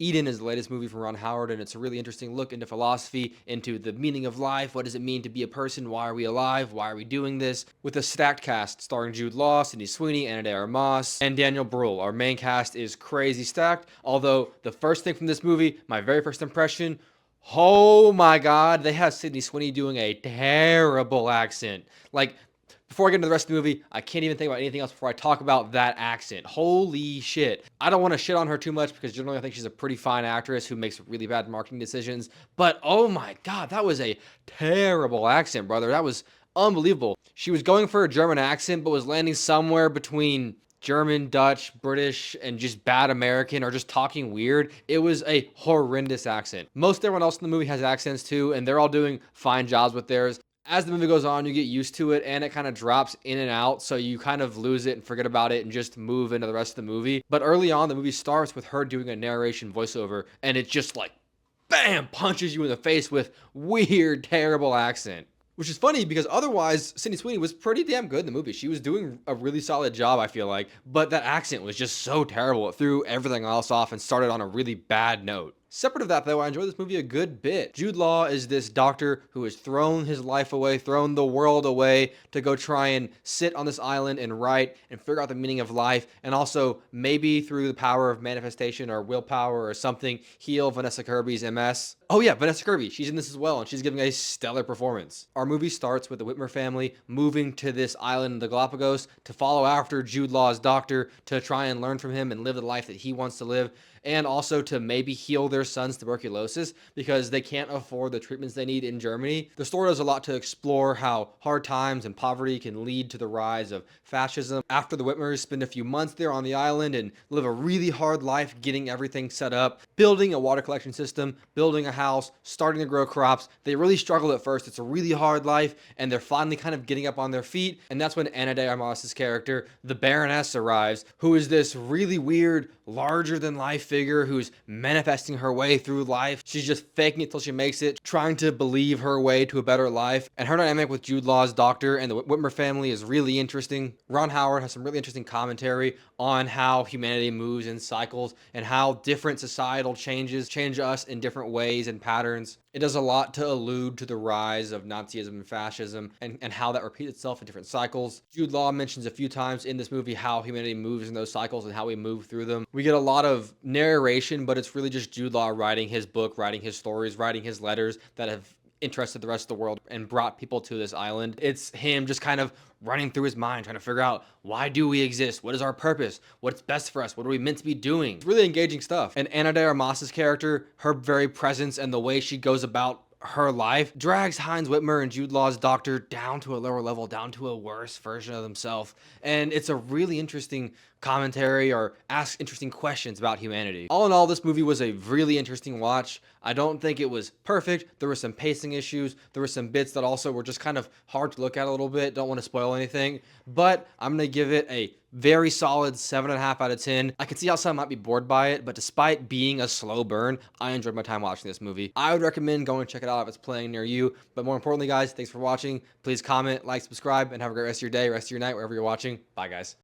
Eden is the latest movie from Ron Howard, and it's a really interesting look into philosophy, into the meaning of life. What does it mean to be a person? Why are we alive? Why are we doing this? With a stacked cast starring Jude Law, Sydney Sweeney, Anna de Armas, and Daniel Bruhl. Our main cast is crazy stacked, although the first thing from this movie, my very first impression, oh my god, they have Sydney Sweeney doing a terrible accent. Like, before I get into the rest of the movie, I can't even think about anything else before I talk about that accent. Holy shit. I don't want to shit on her too much because generally I think she's a pretty fine actress who makes really bad marketing decisions. But oh my god, that was a terrible accent, brother. That was unbelievable. She was going for a German accent, but was landing somewhere between German, Dutch, British, and just bad American, or just talking weird. It was a horrendous accent. Most everyone else in the movie has accents too, and they're all doing fine jobs with theirs. As the movie goes on, you get used to it, and it kind of drops in and out, so you kind of lose it and forget about it and just move into the rest of the movie. But early on, the movie starts with her doing a narration voiceover, and it just like, bam, punches you in the face with weird, terrible accent. Which is funny because otherwise, Sydney Sweeney was pretty damn good in the movie. She was doing a really solid job, I feel like. But that accent was just so terrible. It threw everything else off and started on a really bad note. Separate of that, though, I enjoy this movie a good bit. Jude Law is this doctor who has thrown his life away, thrown the world away to go try and sit on this island and write and figure out the meaning of life, and also maybe through the power of manifestation or willpower or something, heal Vanessa Kirby's MS. Oh yeah, Vanessa Kirby, she's in this as well, and she's giving a stellar performance. Our movie starts with the Whitmer family moving to this island in the Galapagos to follow after Jude Law's doctor to try and learn from him and live the life that he wants to live, and also to maybe heal their son's tuberculosis because they can't afford the treatments they need in Germany. The story does a lot to explore how hard times and poverty can lead to the rise of fascism. After the Whitmers spend a few months there on the island and live a really hard life getting everything set up, building a water collection system, building a house, starting to grow crops. They really struggle at first. It's a really hard life, and they're finally kind of getting up on their feet, and that's when Anna de Armas' character, the Baroness, arrives, who is this really weird, larger-than-life figure who's manifesting her way through life. She's just faking it till she makes it, trying to believe her way to a better life. And her dynamic with Jude Law's doctor and the Whitmer family is really interesting. Ron Howard has some really interesting commentary on how humanity moves in cycles and how different societal changes change us in different ways and patterns. It does a lot to allude to the rise of Nazism and fascism and how that repeats itself in different cycles. Jude Law mentions a few times in this movie how humanity moves in those cycles and how we move through them. We get a lot of narration, but it's really just Jude Law writing his book, writing his stories, writing his letters that have interested the rest of the world and brought people to this island. It's him just kind of running through his mind, trying to figure out, why do we exist? What is our purpose? What's best for us? What are we meant to be doing? It's really engaging stuff. And Anna de Armas' character, her very presence and the way she goes about her life drags Heinz Whitmer and Jude Law's doctor down to a lower level, down to a worse version of themselves. And it's a really interesting commentary or asks interesting questions about humanity. All in all, this movie was a really interesting watch. I don't think it was perfect. There were some pacing issues. There were some bits that also were just kind of hard to look at a little bit. Don't want to spoil anything, but I'm going to give it a very solid 7.5 out of 10. I can see how some might be bored by it, but despite being a slow burn, I enjoyed my time watching this movie. I would recommend going and check it out if it's playing near you. But more importantly, guys, thanks for watching. Please comment, like, subscribe, and have a great rest of your day, rest of your night, wherever you're watching. Bye, guys.